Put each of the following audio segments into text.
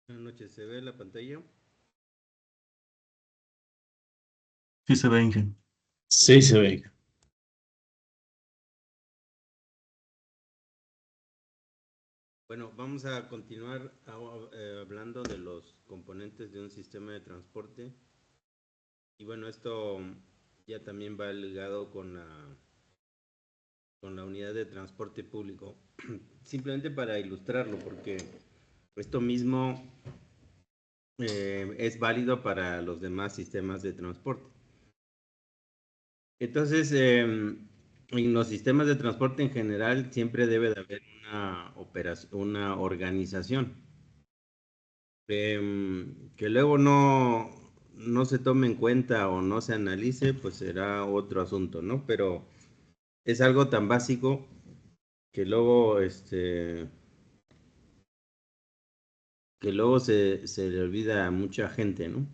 Buenas noches, ¿se ve la pantalla? Sí se ve, Inge. Sí, se ve. Bueno, vamos a continuar hablando de los componentes de un sistema de transporte. Y bueno, esto ya también va ligado con la unidad de transporte público. Simplemente para ilustrarlo, porque esto mismo es válido para los demás sistemas de transporte. Entonces, en los sistemas de transporte en general siempre debe de haber una organización. Que luego no se tome en cuenta o no se analice, pues será otro asunto, ¿no? Pero es algo tan básico que luego, que luego se le olvida a mucha gente, ¿no?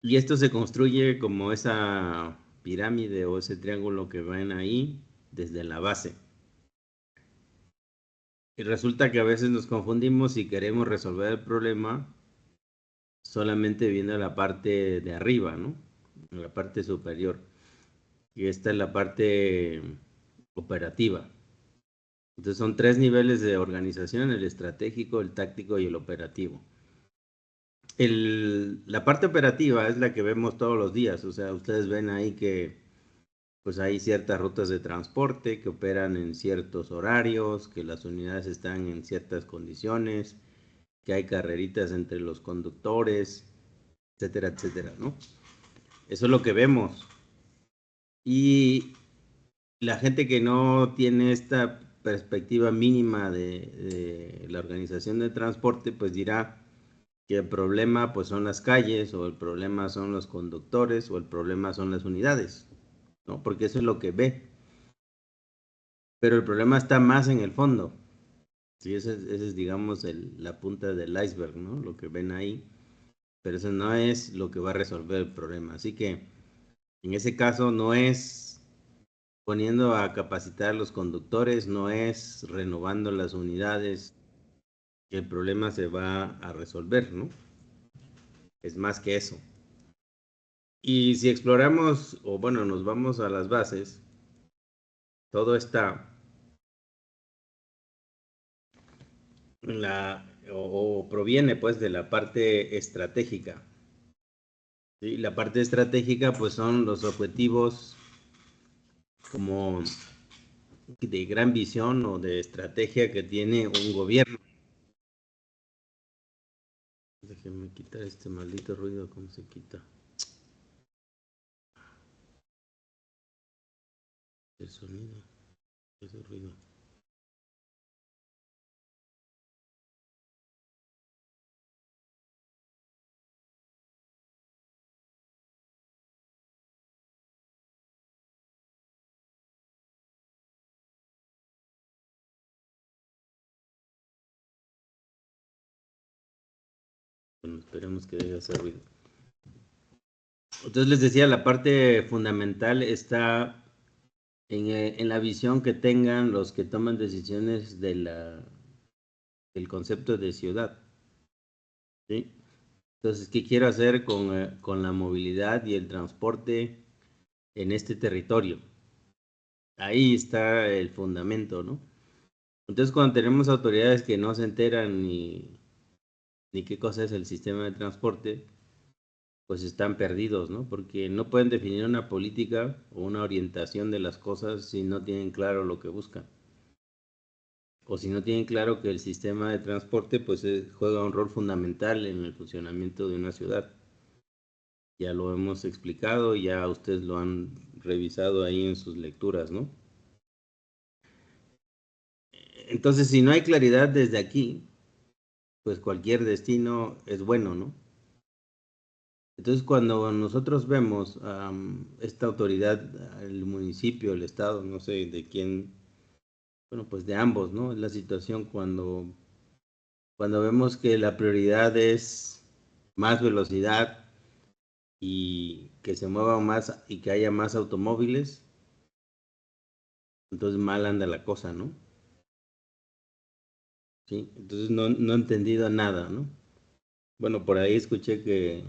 Y esto se construye como esa pirámide o ese triángulo que ven ahí desde la base. Y resulta que a veces nos confundimos y queremos resolver el problema solamente viendo la parte de arriba, ¿no? La parte superior. Y esta es la parte operativa. Entonces son tres niveles de organización: el estratégico, el táctico y el operativo. La parte operativa es la que vemos todos los días. O sea, ustedes ven ahí que pues hay ciertas rutas de transporte que operan en ciertos horarios, que las unidades están en ciertas condiciones, que hay carreritas entre los conductores, etcétera, etcétera, ¿no? Eso es lo que vemos. Y la gente que no tiene esta perspectiva mínima de la organización de transporte, pues dirá que el problema pues son las calles, o el problema son los conductores, o el problema son las unidades, ¿no? Porque eso es lo que ve. Pero el problema está más en el fondo. Sí, ese es digamos, la punta del iceberg, ¿no? Lo que ven ahí. Pero eso no es lo que va a resolver el problema. Así que en ese caso no es poniendo a capacitar a los conductores, no es renovando las unidades que el problema se va a resolver, ¿no? Es más que eso. Y si exploramos, o bueno, nos vamos a las bases, todo está en o proviene pues de la parte estratégica. ¿Sí? La parte estratégica pues son los objetivos como de gran visión o de estrategia que tiene un gobierno. Déjenme quitar este maldito ruido. ¿Cómo se quita? El sonido. Ese ruido. Bueno, esperemos que deje de hacer ruido. Entonces les decía, la parte fundamental está en la visión que tengan los que toman decisiones del concepto de ciudad. ¿Sí? Entonces, ¿qué quiero hacer con la movilidad y el transporte en este territorio? Ahí está el fundamento, ¿no? Entonces, cuando tenemos autoridades que no se enteran ni qué cosa es el sistema de transporte, pues están perdidos, ¿no? Porque no pueden definir una política o una orientación de las cosas si no tienen claro lo que buscan. O si no tienen claro que el sistema de transporte pues juega un rol fundamental en el funcionamiento de una ciudad. Ya lo hemos explicado, ya ustedes lo han revisado ahí en sus lecturas, ¿no? Entonces, si no hay claridad desde aquí, pues cualquier destino es bueno, ¿no? Entonces, cuando nosotros vemos esta autoridad, el municipio, el estado, no sé de quién, bueno, pues de ambos, ¿no? Es la situación cuando vemos que la prioridad es más velocidad y que se muevan más y que haya más automóviles, entonces mal anda la cosa, ¿no? ¿Sí? Entonces no he entendido nada, ¿no? Bueno, por ahí escuché que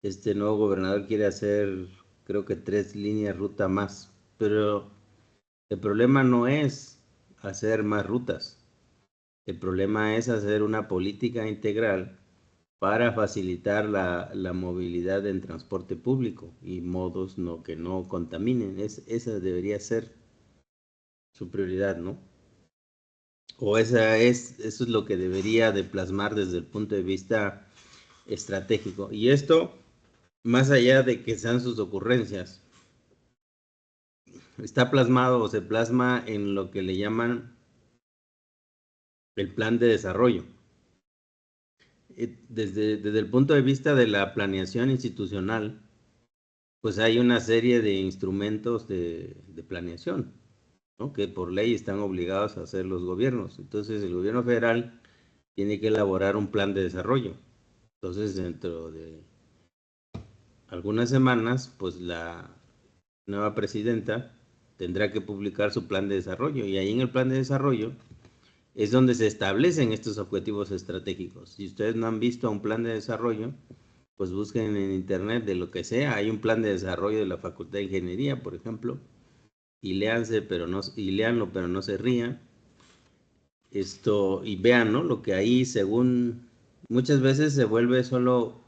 este nuevo gobernador quiere hacer, creo que 3 líneas ruta más, pero el problema no es hacer más rutas, el problema es hacer una política integral para facilitar la movilidad en transporte público y modos que no contaminen. Esa debería ser su prioridad, ¿no? O eso es lo que debería de plasmar desde el punto de vista estratégico. Y esto, más allá de que sean sus ocurrencias, está plasmado o se plasma en lo que le llaman el plan de desarrollo. Desde el punto de vista de la planeación institucional, pues hay una serie de instrumentos de planeación, ¿no? Que por ley están obligados a hacer los gobiernos. Entonces el gobierno federal tiene que elaborar un plan de desarrollo. Entonces dentro de algunas semanas, pues la nueva presidenta tendrá que publicar su plan de desarrollo y ahí en el plan de desarrollo es donde se establecen estos objetivos estratégicos. Si ustedes no han visto un plan de desarrollo, pues busquen en internet de lo que sea. Hay un plan de desarrollo de la Facultad de Ingeniería, por ejemplo, y léanlo, pero no se rían. Y vean, ¿no? Lo que ahí, según muchas veces se vuelve solo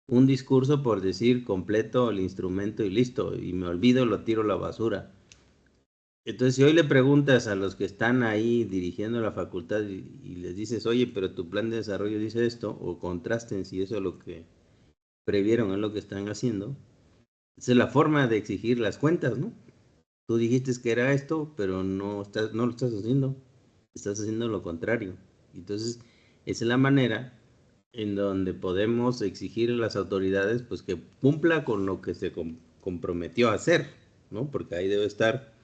un discurso por decir completo el instrumento y listo, y me olvido, lo tiro a la basura. Entonces, si hoy le preguntas a los que están ahí dirigiendo la facultad y les dices, oye, pero tu plan de desarrollo dice esto, o contrasten si eso es lo que previeron, es lo que están haciendo, esa es la forma de exigir las cuentas, ¿no? Tú dijiste que era esto, pero no lo estás haciendo lo contrario. Entonces, esa es la manera en donde podemos exigir a las autoridades pues que cumpla con lo que se comprometió a hacer, ¿no? Porque ahí debe estar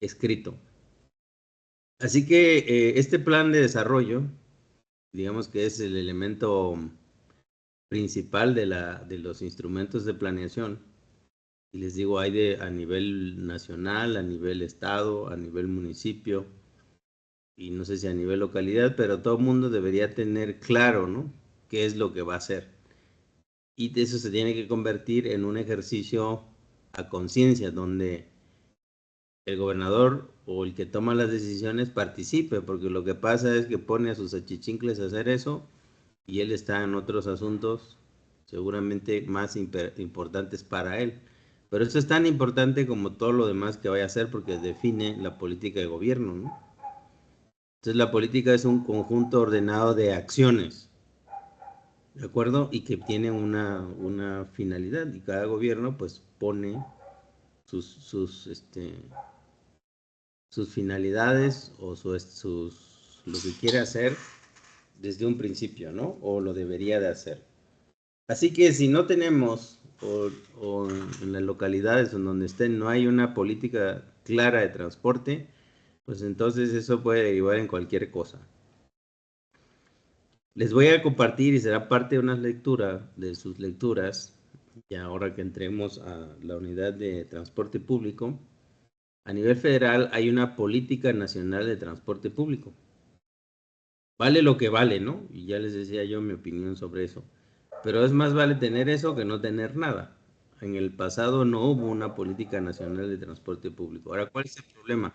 escrito. Así que este plan de desarrollo, digamos que es el elemento principal de los instrumentos de planeación. Y les digo, a nivel nacional, a nivel estado, a nivel municipio, y no sé si a nivel localidad, pero todo el mundo debería tener claro, ¿no? ¿Qué es lo que va a hacer? Y de eso se tiene que convertir en un ejercicio a conciencia, donde el gobernador o el que toma las decisiones participe, porque lo que pasa es que pone a sus achichincles a hacer eso y él está en otros asuntos seguramente más importantes para él. Pero eso es tan importante como todo lo demás que vaya a hacer porque define la política de gobierno, ¿no? Entonces la política es un conjunto ordenado de acciones, ¿de acuerdo? Y que tiene una finalidad y cada gobierno pues pone sus, sus, este, sus finalidades o lo que quiere hacer desde un principio, ¿no? O lo debería de hacer. Así que si no tenemos o en las localidades en donde estén no hay una política clara de transporte, pues entonces eso puede derivar en cualquier cosa. Les voy a compartir y será parte de una lectura, de sus lecturas, y ahora que entremos a la unidad de transporte público, a nivel federal hay una política nacional de transporte público. Vale lo que vale, ¿no? Y ya les decía yo mi opinión sobre eso. Pero es más vale tener eso que no tener nada. En el pasado no hubo una política nacional de transporte público. Ahora, ¿cuál es el problema?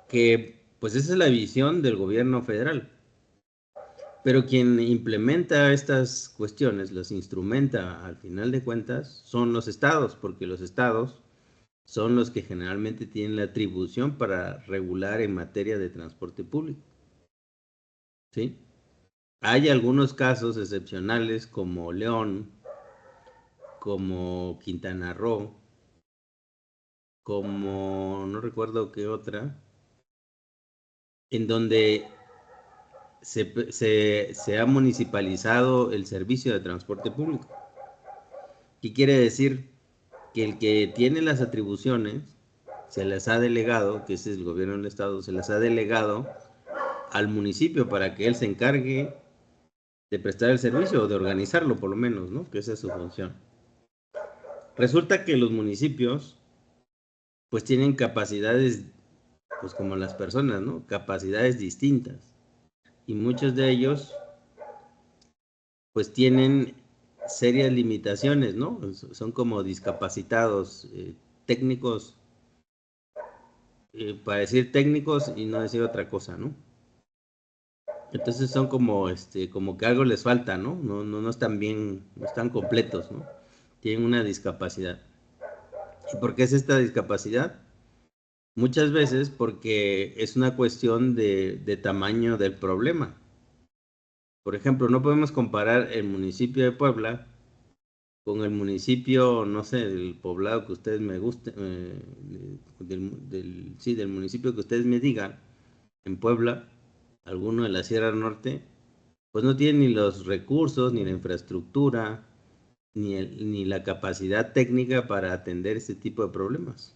Que pues esa es la visión del gobierno federal. Pero quien implementa estas cuestiones, las instrumenta al final de cuentas, son los estados, porque los estados son los que generalmente tienen la atribución para regular en materia de transporte público. ¿Sí? Hay algunos casos excepcionales como León, como Quintana Roo, como no recuerdo qué otra, en donde se ha municipalizado el servicio de transporte público. ¿Qué quiere decir? Que el que tiene las atribuciones se las ha delegado, que ese es el gobierno del estado, se las ha delegado al municipio para que él se encargue de prestar el servicio o de organizarlo por lo menos, ¿no? Que esa es su función. Resulta que los municipios pues tienen capacidades, pues como las personas, ¿no? Capacidades distintas. Y muchos de ellos pues tienen serias limitaciones, ¿no? Son como discapacitados técnicos, para decir técnicos y no decir otra cosa, ¿no? Entonces son como, como que algo les falta, ¿no? No están bien, no están completos, ¿no? Tienen una discapacidad. ¿Y por qué es esta discapacidad? Muchas veces porque es una cuestión de tamaño del problema. Por ejemplo, no podemos comparar el municipio de Puebla con el municipio, no sé, del poblado que ustedes me guste, sí, del municipio que ustedes me digan, en Puebla, alguno de la Sierra Norte, pues no tiene ni los recursos, ni la infraestructura, ni la capacidad técnica para atender este tipo de problemas.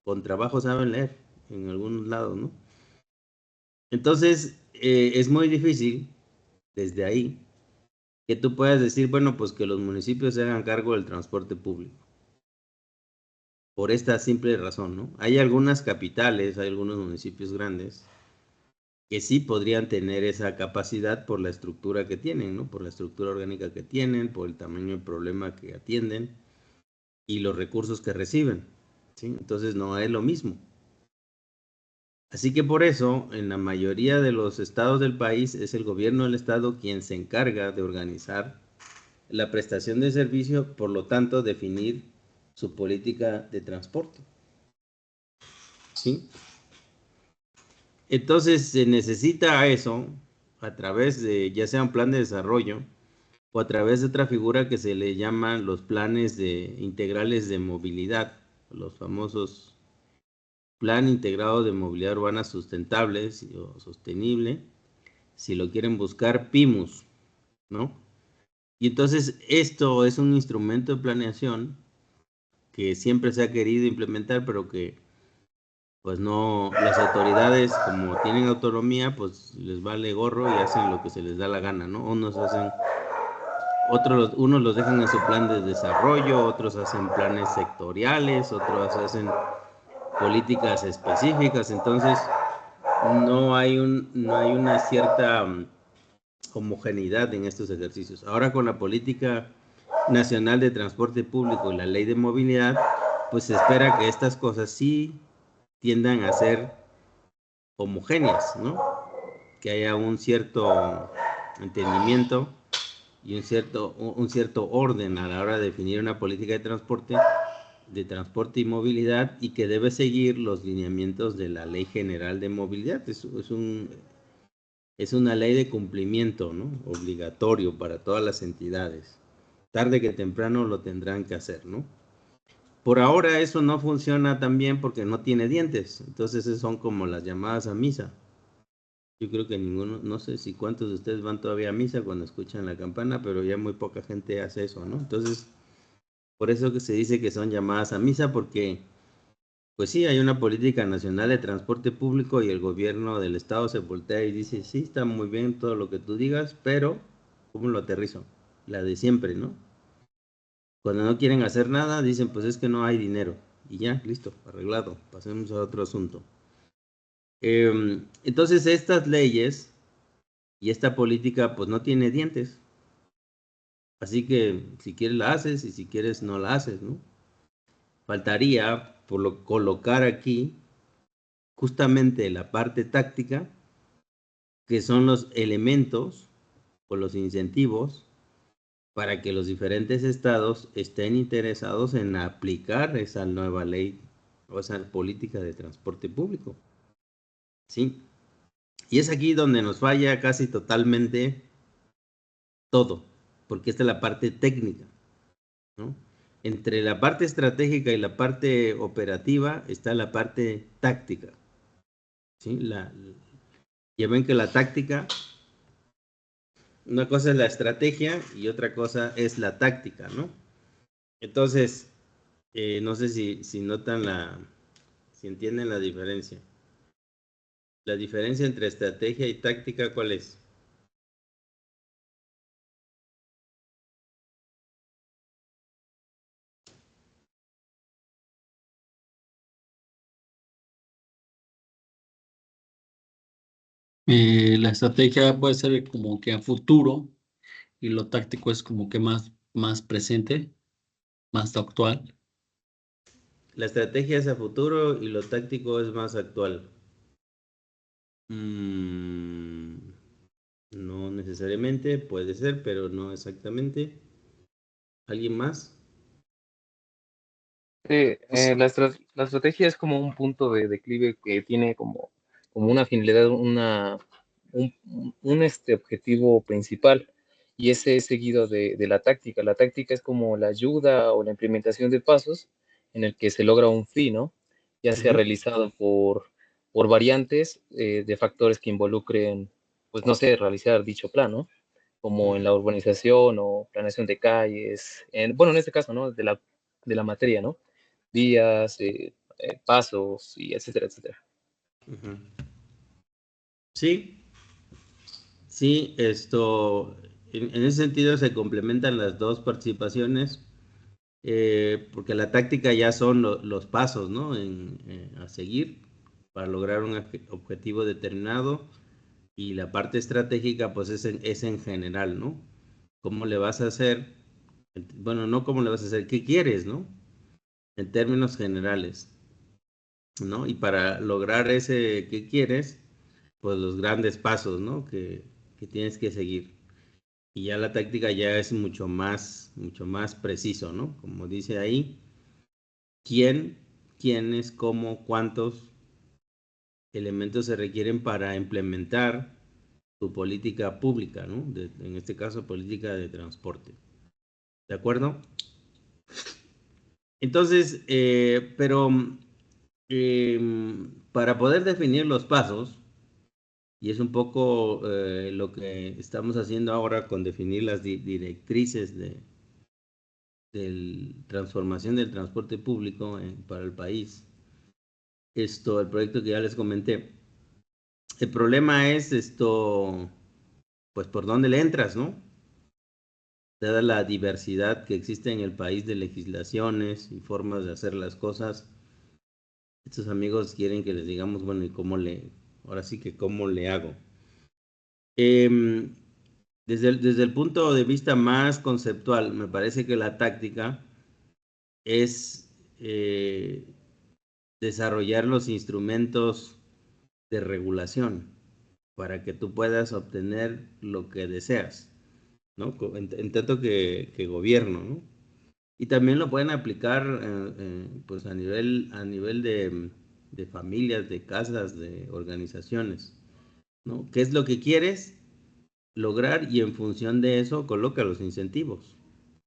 Con trabajo saben leer en algunos lados, ¿no? Entonces, es muy difícil desde ahí que tú puedas decir, bueno, pues que los municipios se hagan cargo del transporte público. Por esta simple razón, ¿no? Hay algunas capitales, hay algunos municipios grandes que sí podrían tener esa capacidad por la estructura que tienen, ¿no? Por la estructura orgánica que tienen, por el tamaño del problema que atienden y los recursos que reciben, ¿sí? Entonces no es lo mismo. Así que por eso, en la mayoría de los estados del país, es el gobierno del estado quien se encarga de organizar la prestación de servicio, por lo tanto, definir su política de transporte, ¿sí? Entonces se necesita eso a través de ya sea un plan de desarrollo o a través de otra figura que se le llaman los planes integrales de movilidad, los famosos Plan Integrado de Movilidad Urbana Sustentable o Sostenible, si lo quieren buscar, PIMUS, ¿no? Y entonces esto es un instrumento de planeación que siempre se ha querido implementar, pero que pues no, las autoridades como tienen autonomía, pues les vale gorro y hacen lo que se les da la gana, ¿no? Unos los dejan en su plan de desarrollo, otros hacen planes sectoriales, otros hacen políticas específicas, entonces no hay una cierta homogeneidad en estos ejercicios. Ahora con la política nacional de transporte público y la ley de movilidad, pues se espera que estas cosas sí tiendan a ser homogéneas, ¿no? Que haya un cierto entendimiento y un cierto orden a la hora de definir una política de transporte y movilidad, y que debe seguir los lineamientos de la Ley General de Movilidad. Es una ley de cumplimiento, ¿no? Obligatorio para todas las entidades. Tarde que temprano lo tendrán que hacer, ¿no? Por ahora eso no funciona tan bien porque no tiene dientes. Entonces son como las llamadas a misa. Yo creo que ninguno, no sé si cuántos de ustedes van todavía a misa cuando escuchan la campana, pero ya muy poca gente hace eso, ¿no? Entonces, por eso que se dice que son llamadas a misa, porque pues sí, hay una política nacional de transporte público y el gobierno del estado se voltea y dice, sí, está muy bien todo lo que tú digas, pero ¿cómo lo aterrizo? La de siempre, ¿no? Cuando no quieren hacer nada, dicen, pues es que no hay dinero. Y ya, listo, arreglado, pasemos a otro asunto. Entonces, estas leyes y esta política, pues no tiene dientes. Así que si quieres la haces y si quieres no la haces, ¿no? Faltaría colocar aquí justamente la parte táctica, que son los elementos o los incentivos para que los diferentes estados estén interesados en aplicar esa nueva ley o esa política de transporte público. ¿Sí? Y es aquí donde nos falla casi totalmente todo, porque esta es la parte técnica, ¿no? Entre la parte estratégica y la parte operativa está la parte táctica, ¿sí? Ya ven que la táctica, una cosa es la estrategia y otra cosa es la táctica, ¿no? Entonces, no sé si notan si entienden la diferencia. La diferencia entre estrategia y táctica, ¿cuál es? La estrategia puede ser como que a futuro y lo táctico es como que más presente, más actual. La estrategia es a futuro y lo táctico es más actual. No necesariamente, puede ser, pero no exactamente. ¿Alguien más? Sí, la estrategia es como un punto de declive que tiene como una finalidad, un objetivo principal, y ese es seguido de la táctica. La táctica es como la ayuda o la implementación de pasos en el que se logra un fin, ¿no? Ya sea realizado por variantes de factores que involucren, pues no sé, realizar dicho plan, ¿no? Como en la urbanización o planeación de calles, bueno, en este caso, ¿no? De la materia, ¿no? Vías, pasos, y etcétera, etcétera. Sí, sí, en ese sentido se complementan las dos participaciones, porque la táctica ya son los pasos, ¿no? A seguir para lograr un objetivo determinado, y la parte estratégica pues es en general, ¿no? ¿Cómo le vas a hacer? Bueno, no cómo le vas a hacer, ¿qué quieres, no? En términos generales, ¿no? Y para lograr ese que quieres, pues los grandes pasos, ¿no? Que tienes que seguir. Y ya la táctica ya es mucho más preciso, ¿no? Como dice ahí, quién, quiénes, cómo, cuántos elementos se requieren para implementar tu política pública, ¿no? En este caso, política de transporte. ¿De acuerdo? Entonces, pero para poder definir los pasos, y es un poco lo que estamos haciendo ahora con definir las directrices de transformación del transporte público para el país. El proyecto que ya les comenté. El problema es pues por dónde le entras, ¿no? Dada la diversidad que existe en el país de legislaciones y formas de hacer las cosas, estos amigos quieren que les digamos, bueno, ¿y ahora sí que cómo le hago? Desde el punto de vista más conceptual, me parece que la táctica es desarrollar los instrumentos de regulación para que tú puedas obtener lo que deseas, ¿no? En tanto que gobierno, ¿no? Y también lo pueden aplicar pues a nivel de familias, de casas, de organizaciones, ¿no? ¿Qué es lo que quieres lograr? Y en función de eso coloca los incentivos,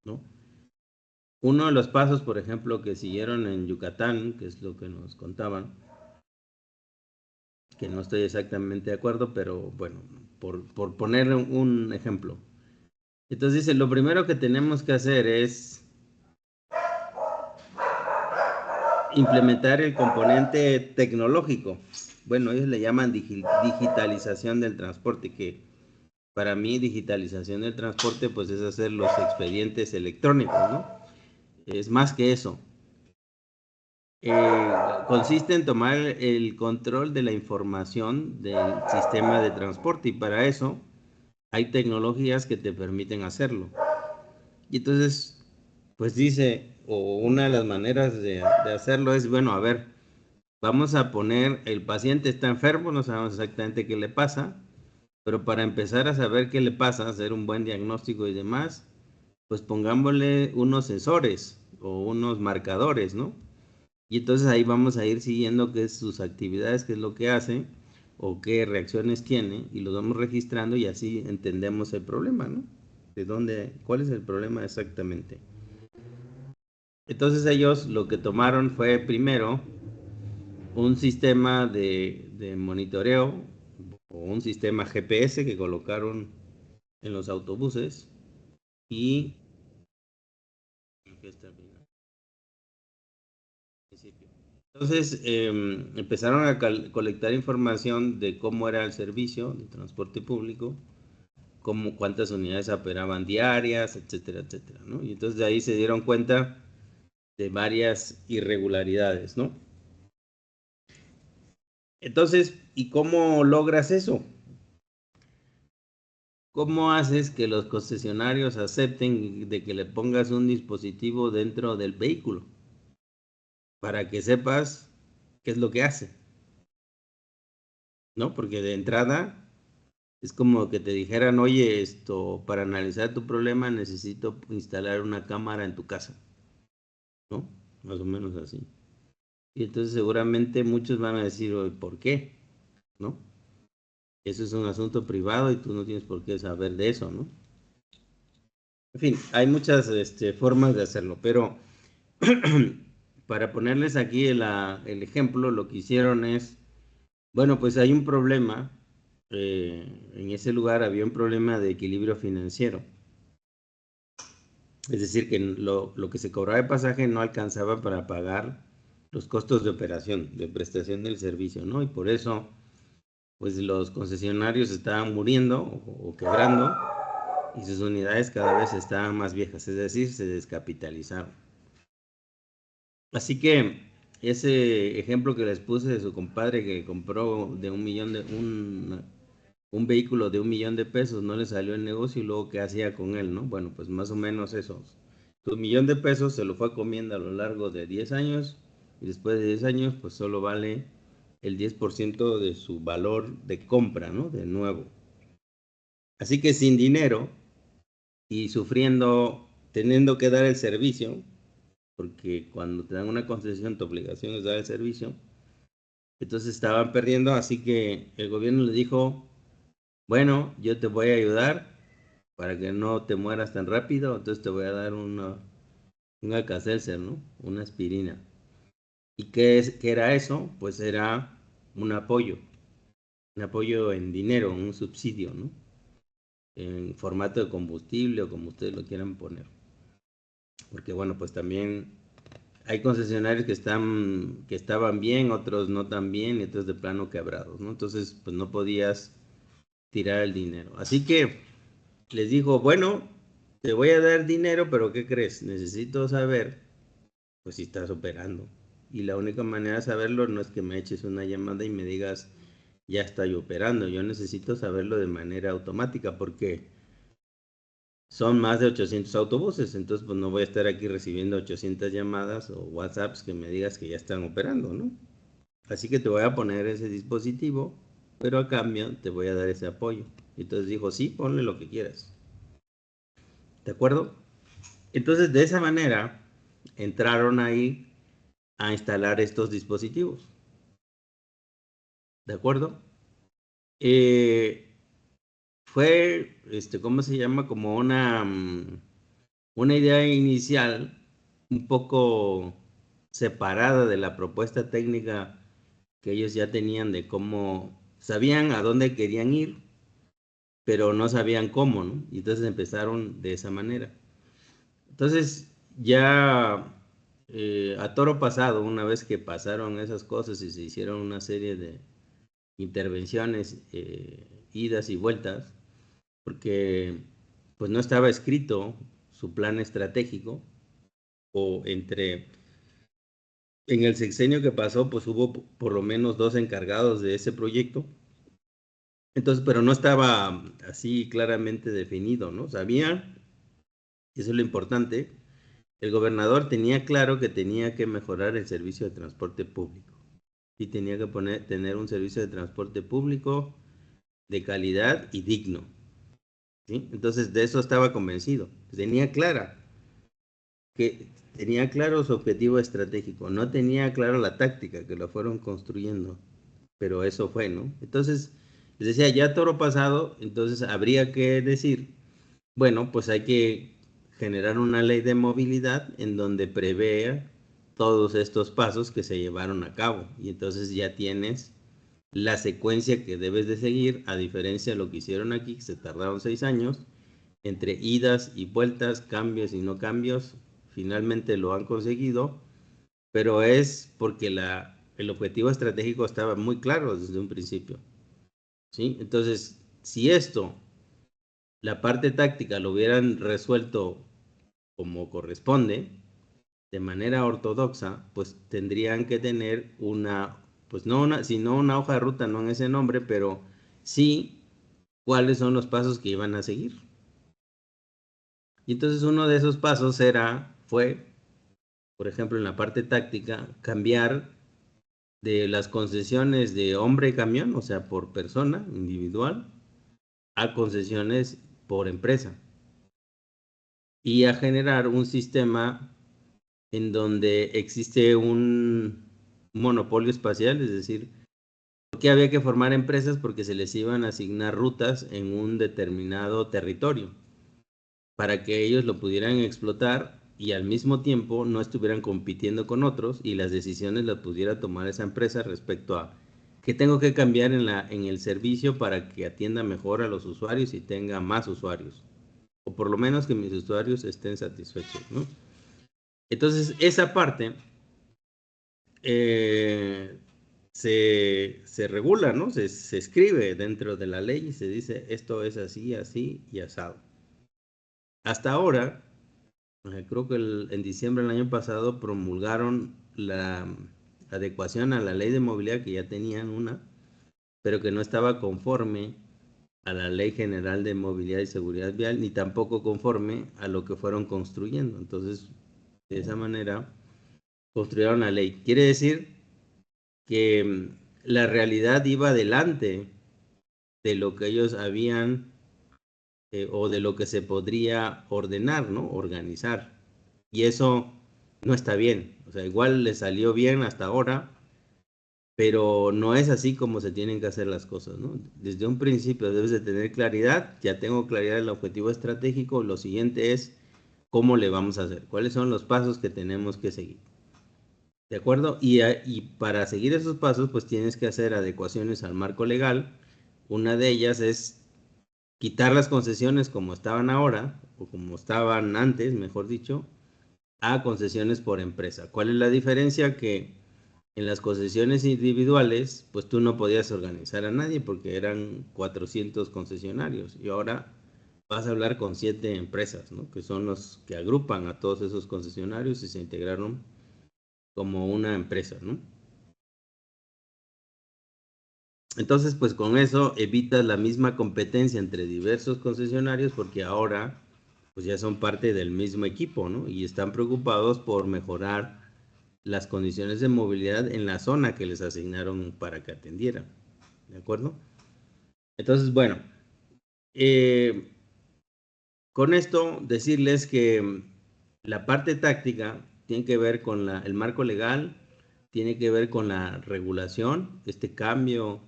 ¿no? Uno de los pasos, por ejemplo, que siguieron en Yucatán, que es lo que nos contaban, que no estoy exactamente de acuerdo, pero bueno, por poner un ejemplo. Entonces dice, lo primero que tenemos que hacer es implementar el componente tecnológico. Bueno, ellos le llaman digitalización del transporte, que para mí digitalización del transporte pues es hacer los expedientes electrónicos, ¿no? Es más que eso. Consiste en tomar el control de la información del sistema de transporte, y para eso hay tecnologías que te permiten hacerlo. Y entonces, pues dice, o una de las maneras de hacerlo es, bueno, a ver, vamos a poner, el paciente está enfermo, no sabemos exactamente qué le pasa, pero para empezar a saber qué le pasa, hacer un buen diagnóstico y demás, pues pongámosle unos sensores o unos marcadores, ¿no? Y entonces ahí vamos a ir siguiendo qué es sus actividades, qué es lo que hace o qué reacciones tiene, y lo vamos registrando, y así entendemos el problema, ¿no? ¿Cuál es el problema exactamente? Entonces ellos lo que tomaron fue primero un sistema de monitoreo o un sistema GPS que colocaron en los autobuses, y entonces empezaron a colectar información de cómo era el servicio de transporte público, cuántas unidades operaban diarias, etcétera, etcétera, ¿no? Y entonces de ahí se dieron cuenta de varias irregularidades, ¿no? Entonces, ¿y cómo logras eso? ¿cómo haces que los concesionarios acepten de que le pongas un dispositivo dentro del vehículo? Para que sepas qué es lo que hace, ¿no? Porque de entrada es como que te dijeran, oye, para analizar tu problema necesito instalar una cámara en tu casa, ¿no? Más o menos así. Y entonces seguramente muchos van a decir, oye, ¿por qué? ¿No? Eso es un asunto privado y tú no tienes por qué saber de eso, ¿no? En fin, hay muchas formas de hacerlo, pero para ponerles aquí el ejemplo, lo que hicieron es, bueno, pues hay un problema, en ese lugar había un problema de equilibrio financiero. Es decir, que lo que se cobraba de pasaje no alcanzaba para pagar los costos de operación, de prestación del servicio, ¿no? Y por eso, pues los concesionarios estaban muriendo o quebrando y sus unidades cada vez estaban más viejas, es decir, se descapitalizaron. Así que ese ejemplo que les puse de su compadre que compró de un vehículo de 1 millón de pesos, no le salió el negocio y luego qué hacía con él, ¿no? Bueno, pues más o menos eso. Su 1 millón de pesos se lo fue comiendo a lo largo de 10 años y después de 10 años pues solo vale el 10% de su valor de compra, ¿no? De nuevo. Así que sin dinero y sufriendo, teniendo que dar el servicio, porque cuando te dan una concesión tu obligación es dar el servicio, entonces estaban perdiendo, así que el gobierno le dijo, bueno, yo te voy a ayudar para que no te mueras tan rápido, entonces te voy a dar un Alka-Seltzer, ¿no? Una aspirina. ¿Y qué era eso? Pues era un apoyo en dinero, un subsidio, ¿no? En formato de combustible o como ustedes lo quieran poner. Porque bueno, pues también hay concesionarios que estaban bien, otros no tan bien, y otros de plano quebrados, ¿no? Entonces, pues no podías tirar el dinero. Así que les dijo, bueno, te voy a dar dinero, pero ¿qué crees? Necesito saber, pues si estás operando. Y la única manera de saberlo no es que me eches una llamada y me digas, ya estoy operando. Yo necesito saberlo de manera automática porque son más de 800 autobuses, entonces pues no voy a estar aquí recibiendo 800 llamadas o WhatsApps que me digas que ya están operando, ¿no? Así que te voy a poner ese dispositivo, pero a cambio te voy a dar ese apoyo. Y entonces dijo, sí, ponle lo que quieras. ¿De acuerdo? Entonces de esa manera entraron ahí a instalar estos dispositivos. ¿De acuerdo? Fue, ¿cómo se llama? Como una idea inicial un poco separada de la propuesta técnica que ellos ya tenían de cómo, sabían a dónde querían ir, pero no sabían cómo, ¿no? Y entonces empezaron de esa manera. Entonces ya a toro pasado, una vez que pasaron esas cosas y se hicieron una serie de intervenciones, idas y vueltas, porque pues no estaba escrito su plan estratégico, o en el sexenio que pasó, pues hubo por lo menos 2 encargados de ese proyecto. Entonces, pero no estaba así claramente definido, ¿no? Sabía, y eso es lo importante, el gobernador tenía claro que tenía que mejorar el servicio de transporte público y tenía que tener un servicio de transporte público de calidad y digno, ¿sí? Entonces, de eso estaba convencido. Tenía claro su objetivo estratégico, no tenía claro la táctica, que lo fueron construyendo, pero eso fue, ¿no? Entonces, les decía, ya toro pasado, entonces habría que decir, bueno, pues hay que generar una ley de movilidad en donde prevea todos estos pasos que se llevaron a cabo, y entonces ya tienes la secuencia que debes de seguir, a diferencia de lo que hicieron aquí, que se tardaron 6 años, entre idas y vueltas, cambios y no cambios, finalmente lo han conseguido, pero es porque el objetivo estratégico estaba muy claro desde un principio, ¿sí? Entonces, si la parte táctica lo hubieran resuelto como corresponde, de manera ortodoxa, pues tendrían que tener pues no sino una hoja de ruta, no en ese nombre, pero sí cuáles son los pasos que iban a seguir. Y entonces uno de esos pasos fue, por ejemplo, en la parte táctica, cambiar de las concesiones de hombre-camión, o sea, por persona individual, a concesiones por empresa. Y a generar un sistema en donde existe un monopolio espacial, es decir, que había que formar empresas porque se les iban a asignar rutas en un determinado territorio para que ellos lo pudieran explotar y al mismo tiempo no estuvieran compitiendo con otros y las decisiones las pudiera tomar esa empresa respecto a qué tengo que cambiar en el servicio para que atienda mejor a los usuarios y tenga más usuarios, o por lo menos que mis usuarios estén satisfechos, ¿no? Entonces, esa parte se regula, ¿no? Se escribe dentro de la ley y se dice esto es así, así y asado. Hasta ahora, creo que en diciembre del año pasado promulgaron la adecuación a la ley de movilidad, que ya tenían una, pero que no estaba conforme a la Ley General de Movilidad y Seguridad Vial, ni tampoco conforme a lo que fueron construyendo. Entonces, de esa manera, construyeron la ley. Quiere decir que la realidad iba delante de lo que ellos habían o de lo que se podría ordenar, ¿no? Organizar. Y eso no está bien. O sea, igual le salió bien hasta ahora, pero no es así como se tienen que hacer las cosas, ¿no? Desde un principio debes de tener claridad. Ya tengo claridad del objetivo estratégico. Lo siguiente es cómo le vamos a hacer, cuáles son los pasos que tenemos que seguir. ¿De acuerdo? Y para seguir esos pasos, pues tienes que hacer adecuaciones al marco legal. Una de ellas es quitar las concesiones como estaban ahora, o como estaban antes, mejor dicho, a concesiones por empresa. ¿Cuál es la diferencia? Que en las concesiones individuales, pues tú no podías organizar a nadie porque eran 400 concesionarios y ahora vas a hablar con 7 empresas, ¿no? Que son los que agrupan a todos esos concesionarios y se integraron como una empresa, ¿no? Entonces, pues con eso evitas la misma competencia entre diversos concesionarios porque ahora pues ya son parte del mismo equipo, ¿no? Y están preocupados por mejorar las condiciones de movilidad en la zona que les asignaron para que atendieran, ¿de acuerdo? Entonces, bueno, con esto decirles que la parte táctica tiene que ver con el marco legal, tiene que ver con la regulación, este cambio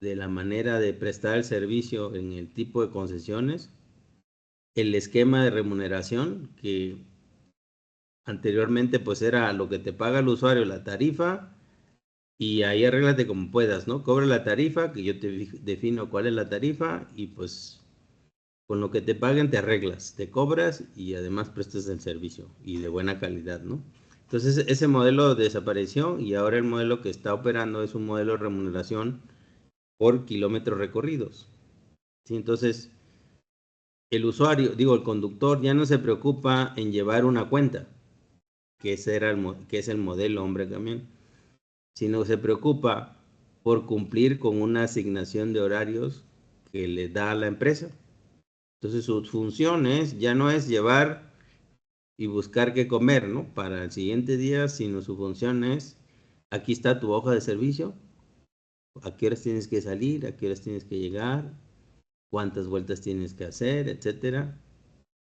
de la manera de prestar el servicio en el tipo de concesiones, el esquema de remuneración, que anteriormente pues era lo que te paga el usuario, la tarifa, y ahí arréglate como puedas, ¿no? Cobra la tarifa, que yo te defino cuál es la tarifa, y pues con lo que te paguen te arreglas, te cobras y además prestas el servicio, y de buena calidad, ¿no? Entonces ese modelo desapareció y ahora el modelo que está operando es un modelo de remuneración por kilómetros recorridos. ¿Sí? Entonces, el usuario, digo, el conductor ya no se preocupa en llevar una cuenta, que es el modelo hombre camión, sino se preocupa por cumplir con una asignación de horarios que le da la empresa. Entonces, sus funciones ya no es llevar y buscar qué comer, ¿no? Para el siguiente día, sino su función es, aquí está tu hoja de servicio, a qué horas tienes que salir, a qué horas tienes que llegar, cuántas vueltas tienes que hacer, etcétera,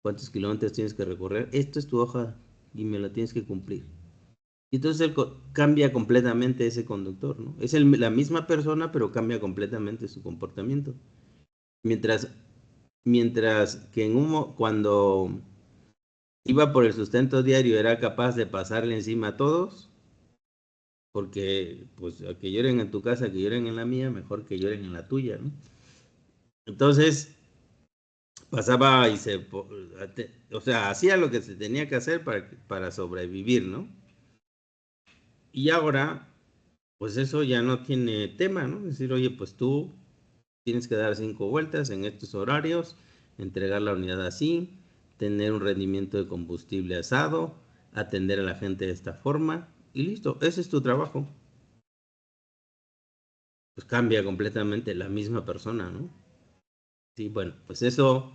cuántos kilómetros tienes que recorrer. Esto es tu hoja y me la tienes que cumplir. Y entonces cambia completamente ese conductor, ¿no? Es la misma persona, pero cambia completamente su comportamiento. Mientras que cuando iba por el sustento diario era capaz de pasarle encima a todos, porque pues a que lloren en tu casa, que lloren en la mía, mejor que lloren en la tuya, ¿no? Entonces pasaba y o sea, hacía lo que se tenía que hacer para sobrevivir, ¿no? Y ahora, pues eso ya no tiene tema, ¿no? Es decir, oye, pues tú tienes que dar 5 vueltas en estos horarios, entregar la unidad así, tener un rendimiento de combustible asado, atender a la gente de esta forma y listo, ese es tu trabajo. Pues cambia completamente la misma persona, ¿no? Sí, bueno, pues esa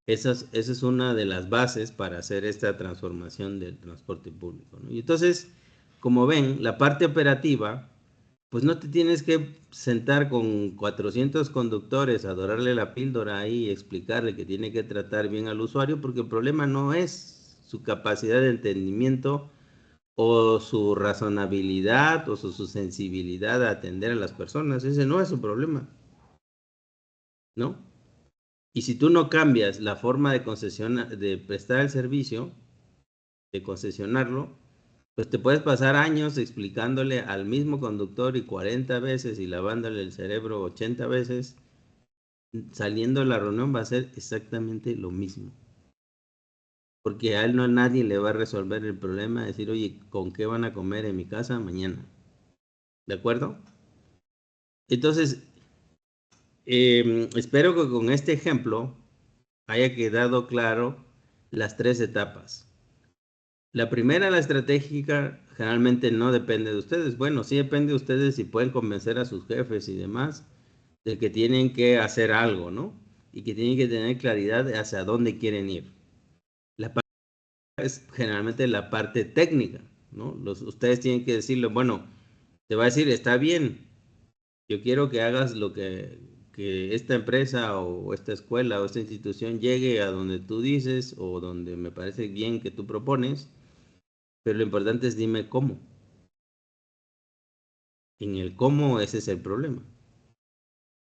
es una de las bases para hacer esta transformación del transporte público, ¿no? Y entonces, como ven, la parte operativa, pues no te tienes que sentar con 400 conductores a dorarle la píldora ahí y explicarle que tiene que tratar bien al usuario, porque el problema no es su capacidad de entendimiento o su razonabilidad o su sensibilidad a atender a las personas. Ese no es su problema, ¿no? Y si tú no cambias la forma de prestar el servicio, de concesionarlo, pues te puedes pasar años explicándole al mismo conductor y 40 veces y lavándole el cerebro 80 veces. Saliendo de la reunión va a ser exactamente lo mismo. Porque a él no, nadie le va a resolver el problema, decir, oye, ¿con qué van a comer en mi casa mañana? ¿De acuerdo? Entonces, espero que con este ejemplo haya quedado claro las tres etapas. La primera, la estratégica, generalmente no depende de ustedes. Bueno, sí depende de ustedes si pueden convencer a sus jefes y demás de que tienen que hacer algo, ¿no? Y que tienen que tener claridad de hacia dónde quieren ir. La parte es generalmente la parte técnica, ¿no? Ustedes tienen que decirle, bueno, te va a decir, está bien, yo quiero que hagas lo que esta empresa o esta escuela o esta institución llegue a donde tú dices o donde me parece bien que tú propones, pero lo importante es dime cómo. En el cómo ese es el problema.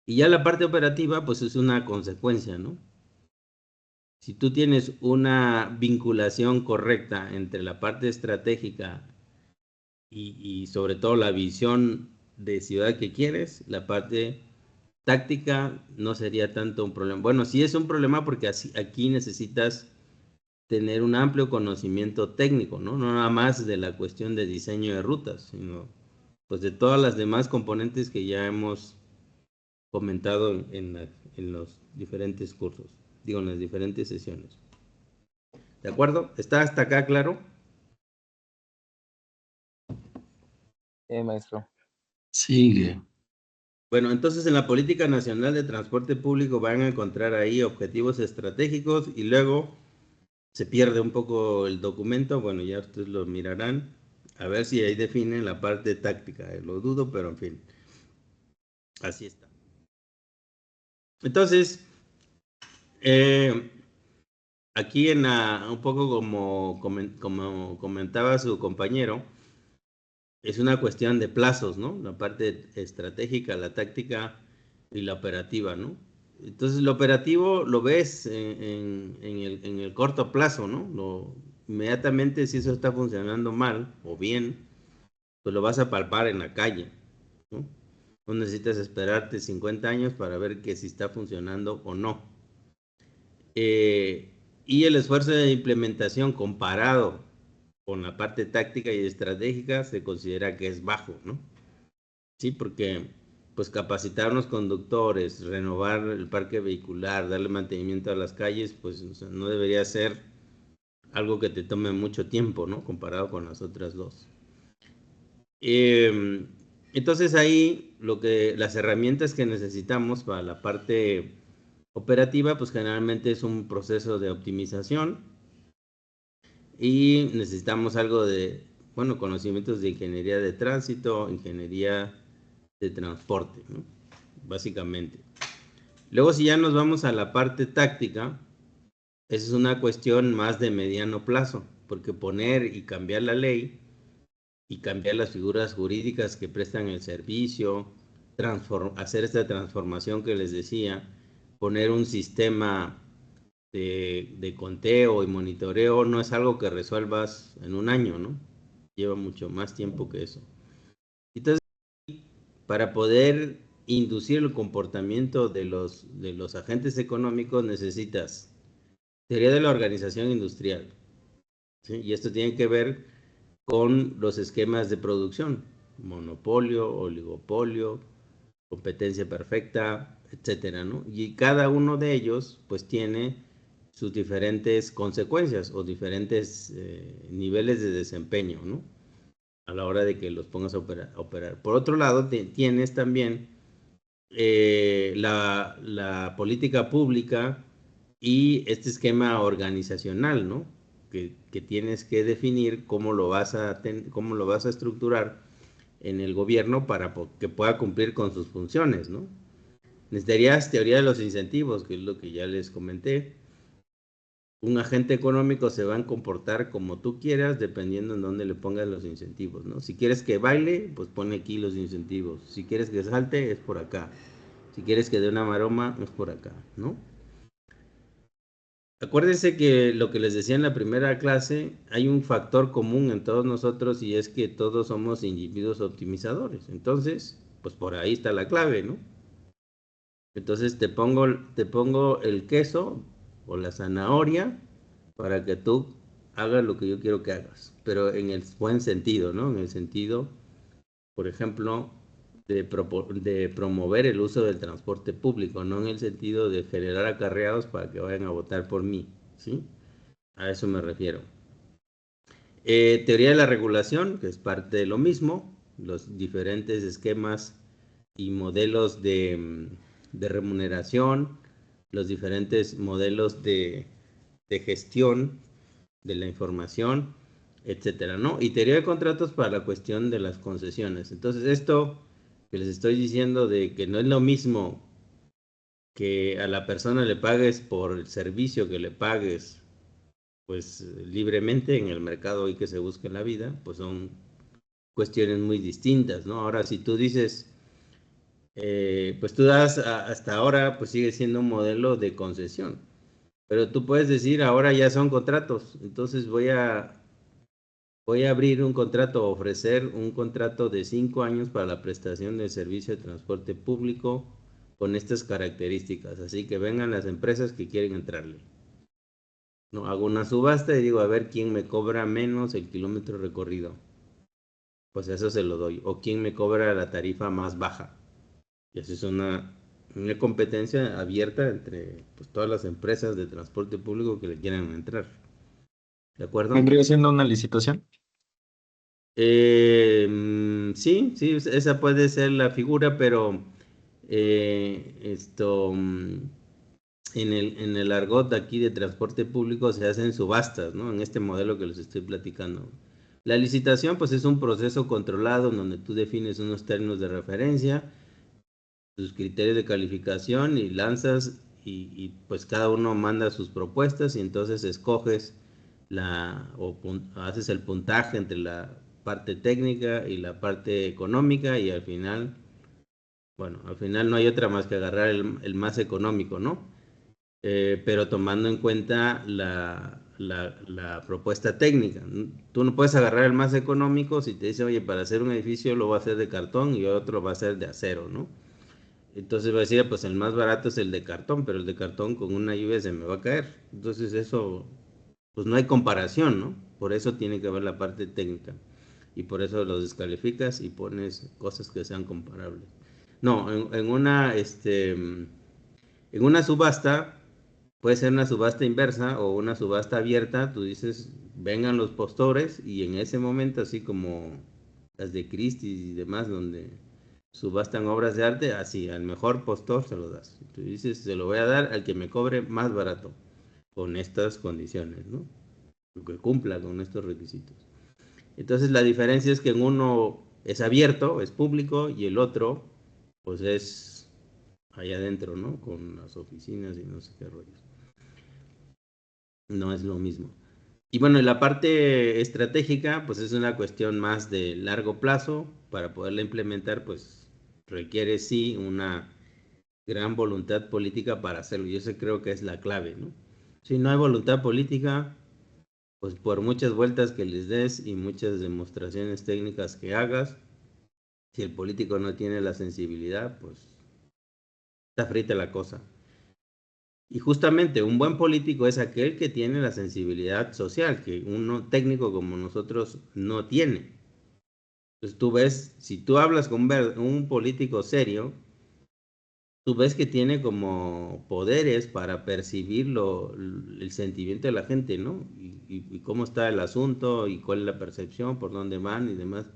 Y ya la parte operativa, pues es una consecuencia, ¿no? Si tú tienes una vinculación correcta entre la parte estratégica y sobre todo la visión de ciudad que quieres, la parte táctica no sería tanto un problema. Bueno, sí es un problema porque aquí necesitas tener un amplio conocimiento técnico, ¿no? No nada más de la cuestión de diseño de rutas, sino pues de todas las demás componentes que ya hemos comentado en los diferentes cursos, digo, en las diferentes sesiones. ¿De acuerdo? ¿Está hasta acá claro? Maestro. Sigue. Bueno, entonces en la Política Nacional de Transporte Público van a encontrar ahí objetivos estratégicos y luego se pierde un poco el documento. Bueno, ya ustedes lo mirarán. A ver si ahí definen la parte táctica. Lo dudo, pero en fin. Así está. Entonces, aquí un poco como comentaba su compañero, es una cuestión de plazos, ¿no? La parte estratégica, la táctica y la operativa, ¿no? Entonces, lo operativo lo ves en el corto plazo, ¿no? Inmediatamente, si eso está funcionando mal o bien, pues lo vas a palpar en la calle, ¿no? No necesitas esperarte 50 años para ver que si está funcionando o no. Y el esfuerzo de implementación comparado con la parte táctica y estratégica se considera que es bajo, ¿no? Sí, porque pues capacitar a los conductores, renovar el parque vehicular, darle mantenimiento a las calles, pues o sea, no debería ser algo que te tome mucho tiempo, ¿no? Comparado con las otras dos. Entonces ahí las herramientas que necesitamos para la parte operativa, pues generalmente es un proceso de optimización y necesitamos algo de, bueno, conocimientos de ingeniería de tránsito, ingeniería de transporte, ¿no? Básicamente. Luego, si ya nos vamos a la parte táctica, esa es una cuestión más de mediano plazo, porque poner y cambiar la ley y cambiar las figuras jurídicas que prestan el servicio, hacer esta transformación que les decía, poner un sistema de conteo y monitoreo no es algo que resuelvas en un año, ¿no? Lleva mucho más tiempo que eso. Entonces, para poder inducir el comportamiento de los agentes económicos necesitas teoría de la organización industrial, ¿sí? Y esto tiene que ver con los esquemas de producción, monopolio, oligopolio, competencia perfecta, etcétera, ¿no? Y cada uno de ellos pues tiene sus diferentes consecuencias o diferentes niveles de desempeño, ¿no? A la hora de que los pongas a operar. Por otro lado, tienes también la política pública y este esquema organizacional, ¿no? Que tienes que definir cómo lo vas a estructurar en el gobierno para que pueda cumplir con sus funciones, ¿no? Necesitarías teoría de los incentivos, que es lo que ya les comenté. Un agente económico se va a comportar como tú quieras, dependiendo en dónde le pongas los incentivos, ¿no? Si quieres que baile, pues pone aquí los incentivos. Si quieres que salte, es por acá. Si quieres que dé una maroma, es por acá, ¿no? Acuérdense que lo que les decía en la primera clase, hay un factor común en todos nosotros y es que todos somos individuos optimizadores. Entonces, pues por ahí está la clave, ¿no? Entonces te pongo el queso o la zanahoria para que tú hagas lo que yo quiero que hagas, pero en el buen sentido, ¿no? En el sentido, por ejemplo, de promover el uso del transporte público, no en el sentido de generar acarreados para que vayan a votar por mí, ¿sí? A eso me refiero. Teoría de la regulación, que es parte de lo mismo, los diferentes esquemas y modelos de remuneración, los diferentes modelos de gestión de la información, etcétera, ¿no? Y teoría de contratos para la cuestión de las concesiones. Entonces, esto que les estoy diciendo de que no es lo mismo que a la persona le pagues por el servicio que le pagues, pues libremente en el mercado y que se busca en la vida, pues son cuestiones muy distintas, ¿no? Ahora, si tú dices, pues tú das hasta ahora, pues sigue siendo un modelo de concesión, pero tú puedes decir, ahora ya son contratos, entonces voy a abrir un contrato, ofrecer un contrato de 5 años para la prestación del servicio de transporte público con estas características, así que vengan las empresas que quieren entrarle. No, hago una subasta y digo, a ver quién me cobra menos el kilómetro recorrido. Pues eso se lo doy. O quién me cobra la tarifa más baja. Y así es una competencia abierta entre pues, todas las empresas de transporte público que le quieran entrar. ¿De acuerdo? ¿Vendría siendo una licitación? Sí, esa puede ser la figura, pero en el argot aquí de transporte público se hacen subastas, ¿no? En este modelo que les estoy platicando. La licitación, pues es un proceso controlado en donde tú defines unos términos de referencia, tus criterios de calificación y lanzas y pues cada uno manda sus propuestas y entonces escoges haces el puntaje entre la parte técnica y la parte económica y al final, bueno, al final no hay otra más que agarrar el más económico, ¿no? Pero tomando en cuenta la propuesta técnica. Tú no puedes agarrar el más económico si te dice, oye, para hacer un edificio lo va a hacer de cartón y otro va a ser de acero, ¿no? Entonces va a decir, pues el más barato es el de cartón, pero el de cartón con una lluvia se me va a caer. Entonces eso, pues no hay comparación, ¿no? Por eso tiene que haber la parte técnica. Y por eso los descalificas y pones cosas que sean comparables. No, en una subasta, puede ser una subasta inversa o una subasta abierta, tú dices, vengan los postores y en ese momento, así como las de Christie y demás, donde subastan obras de arte, así, al mejor postor se lo das. Tú dices, se lo voy a dar al que me cobre más barato, con estas condiciones, ¿no? Que cumpla con estos requisitos. Entonces la diferencia es que en uno es abierto, es público, y el otro, pues es allá adentro, ¿no? Con las oficinas y no sé qué rollos. No es lo mismo. Y bueno, la parte estratégica, pues es una cuestión más de largo plazo. Para poderla implementar, pues requiere sí una gran voluntad política para hacerlo. Y eso creo que es la clave, ¿no? Si no hay voluntad política, pues por muchas vueltas que les des y muchas demostraciones técnicas que hagas, si el político no tiene la sensibilidad, pues está frita la cosa. Y justamente un buen político es aquel que tiene la sensibilidad social, que uno técnico como nosotros no tiene. Entonces tú ves, si tú hablas con un político serio, tú ves que tiene como poderes para percibir el sentimiento de la gente, ¿no? Y cómo está el asunto y cuál es la percepción, por dónde van y demás.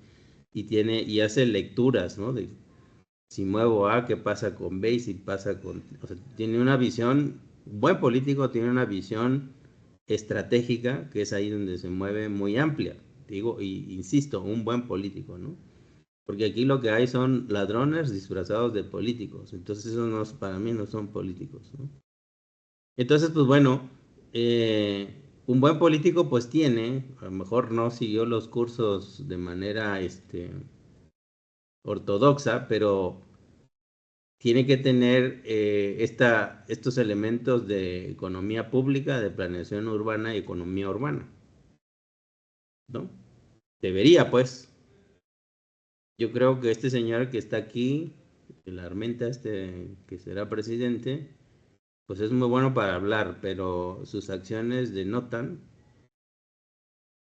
Y hace lecturas, ¿no? si muevo A, ¿qué pasa con B? Y si pasa con... O sea, tiene una visión, buen político tiene una visión estratégica, que es ahí donde se mueve muy amplia. Digo, y insisto, un buen político, ¿no? Porque aquí lo que hay son ladrones disfrazados de políticos. Entonces esos no, para mí no son políticos, ¿no? Entonces, pues bueno, un buen político pues tiene, a lo mejor no siguió los cursos de manera ortodoxa, pero tiene que tener estos elementos de economía pública, de planeación urbana y economía urbana, ¿no? Debería, pues. Yo creo que este señor que está aquí, el Armenta, que será presidente, pues es muy bueno para hablar, pero sus acciones denotan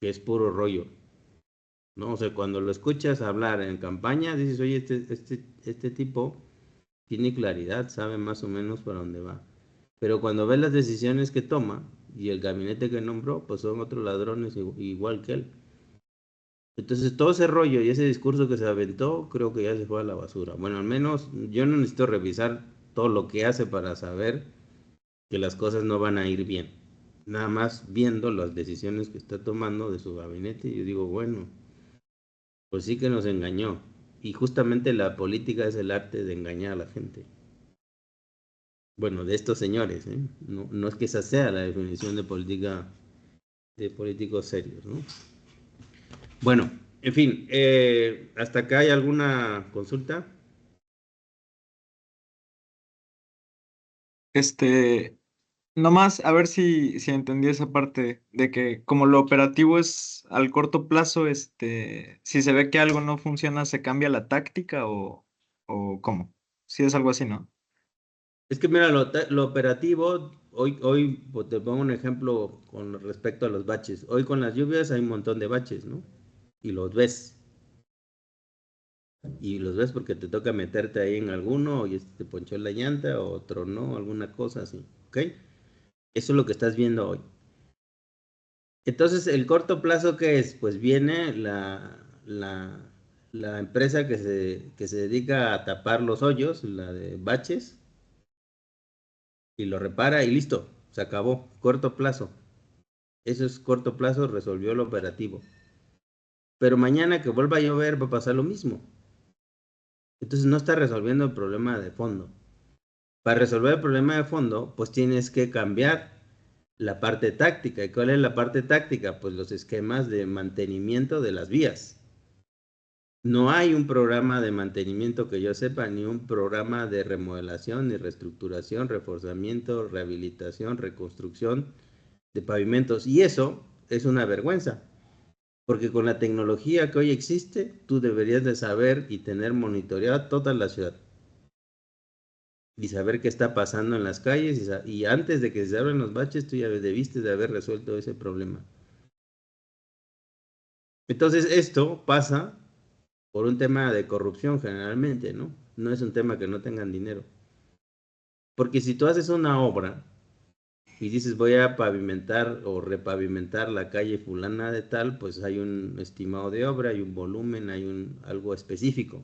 que es puro rollo, ¿no? O sea, cuando lo escuchas hablar en campaña, dices, oye, este tipo tiene claridad, sabe más o menos para dónde va. Pero cuando ves las decisiones que toma y el gabinete que nombró, pues son otros ladrones igual que él. Entonces todo ese rollo y ese discurso que se aventó, creo que ya se fue a la basura. Bueno, al menos yo no necesito revisar todo lo que hace para saber que las cosas no van a ir bien. Nada más viendo las decisiones que está tomando de su gabinete, yo digo, bueno, pues sí que nos engañó. Y justamente la política es el arte de engañar a la gente. Bueno, de estos señores, ¿eh? No, no es que esa sea la definición de política, de políticos serios, ¿no? Bueno, en fin, ¿hasta acá hay alguna consulta? Nomás a ver si entendí esa parte de que como lo operativo es al corto plazo, si se ve que algo no funciona, ¿se cambia la táctica o cómo? Si es algo así, ¿no? Es que mira, lo operativo, hoy pues, te pongo un ejemplo con respecto a los baches. Hoy con las lluvias hay un montón de baches, ¿no? Y los ves. Y los ves porque te toca meterte ahí en alguno, y te ponchó la llanta o tronó, alguna cosa así, ¿ok? Eso es lo que estás viendo hoy. Entonces, ¿el corto plazo qué es? Pues viene la empresa que se dedica a tapar los hoyos, la de baches, y lo repara y listo, se acabó, corto plazo. Eso es corto plazo, resolvió el operativo. Pero mañana que vuelva a llover va a pasar lo mismo. Entonces no está resolviendo el problema de fondo. Para resolver el problema de fondo, pues tienes que cambiar la parte táctica. ¿Y cuál es la parte táctica? Pues los esquemas de mantenimiento de las vías. No hay un programa de mantenimiento que yo sepa, ni un programa de remodelación, ni reestructuración, reforzamiento, rehabilitación, reconstrucción de pavimentos. Y eso es una vergüenza. Porque con la tecnología que hoy existe, tú deberías de saber y tener monitoreada toda la ciudad. Y saber qué está pasando en las calles. Y antes de que se abran los baches, tú ya debiste de haber resuelto ese problema. Entonces, esto pasa por un tema de corrupción generalmente, ¿no? No es un tema que no tengan dinero. Porque si tú haces una obra y dices voy a pavimentar o repavimentar la calle fulana de tal, pues hay un estimado de obra, hay un volumen, hay algo específico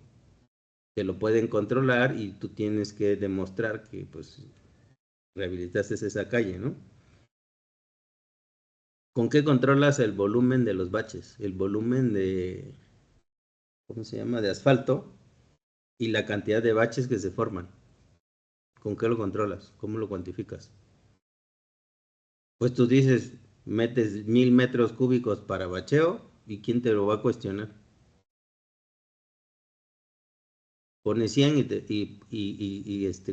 que lo pueden controlar y tú tienes que demostrar que pues rehabilitaste esa calle, ¿no? ¿Con qué controlas el volumen de los baches? El volumen de, ¿cómo se llama? De asfalto y la cantidad de baches que se forman. ¿Con qué lo controlas? ¿Cómo lo cuantificas? Pues tú dices, metes 1000 metros cúbicos para bacheo y ¿quién te lo va a cuestionar? Pones 100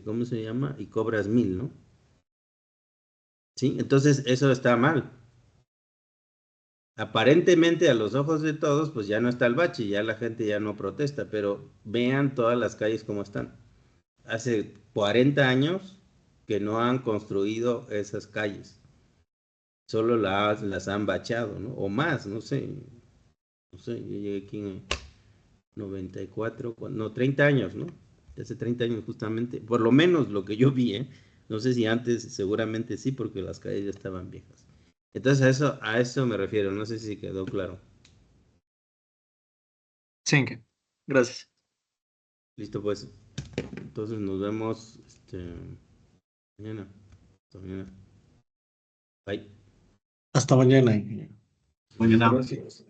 ¿cómo se llama? Y cobras 1000, ¿no? ¿Sí? Entonces eso está mal. Aparentemente a los ojos de todos, pues ya no está el bache, ya la gente ya no protesta, pero vean todas las calles como están. Hace 40 años que no han construido esas calles, solo las han bacheado, ¿no? O más, no sé, yo llegué aquí en 94, no, 30 años, ¿no? Hace 30 años justamente, por lo menos lo que yo vi, ¿eh? No sé si antes, seguramente sí, porque las calles ya estaban viejas. Entonces a eso me refiero, no sé si quedó claro. Sí, gracias. Listo, pues. entonces nos vemos mañana. Hasta mañana. Bye. Hasta mañana, ingeniero. Mañana. Gracias.